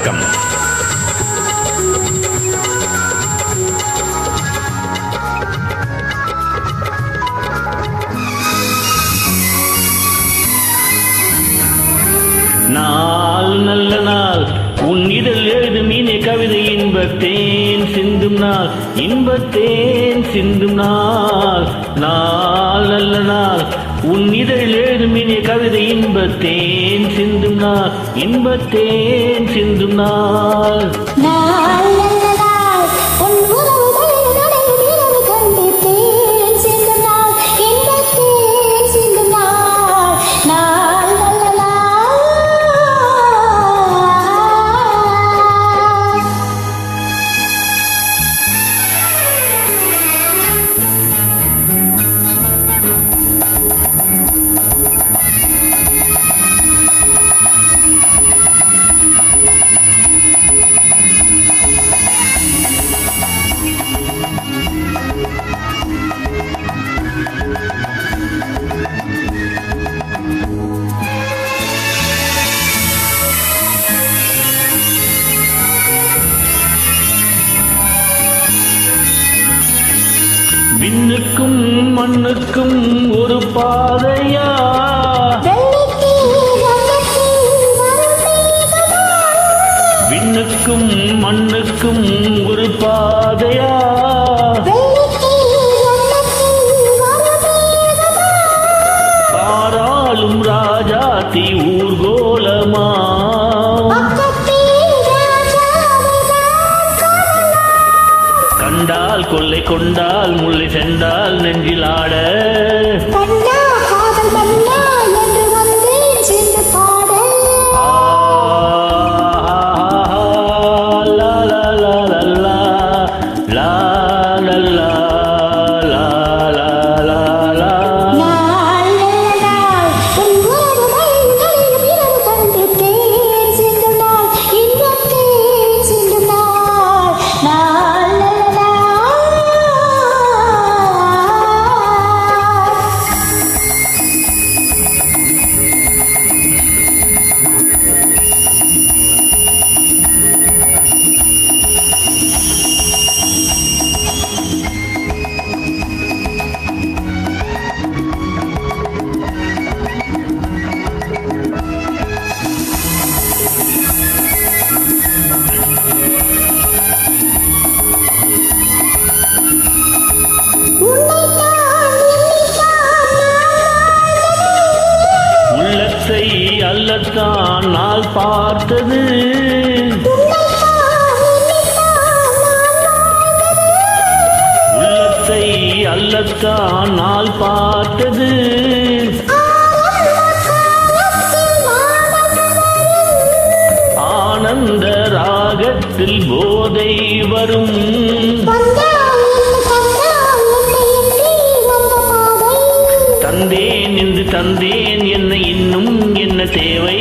வணக்கம். நாள் நல்ல நாள் உன் இதழ் எழுதும் இனிய கவிதை இன்பத்தேன் சிந்தும் நாள் இன்பத்தேன் சிந்தும் நாள். நாள் நல்ல நாள் உன் இதழ் எழுதும் இனிய கவிதை இன்பத்தேன் சிந்தும் நாள் இன்பத்தேன் சிந்தும் நாள். விண்ணுக்கும் மண்ணுக்கும் ஒரு பாதையா, விண்ணுக்கும் மண்ணுக்கும் ஒரு பாதையா, பாராளும் ராஜாத்தி ஊர்கோலமா, கண்டால் கொள்ளை கொண்டால் முல்லை சென்றால் நெஞ்சிலாட, அல்லத்தான் நாள் பார்த்தது, உள்ளத்தை அல்லத்தான் நாள் பார்த்தது, ஆனந்த ராகத்தில் போதை வரும், தந்தேன் என்று தந்தேன் என்னை இன்னும் என்ன தேவை,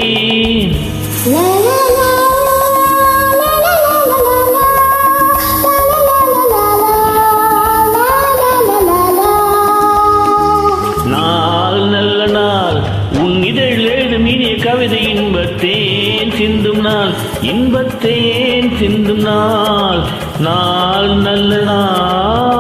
நாள் நல்ல நாள் உன் இதழ் எழுதும் இனிய கவிதை இன்பத்தேன் சிந்தும் நாள் இன்பத்தேன் சிந்தும் நாள். நாள் நல்ல நாள்.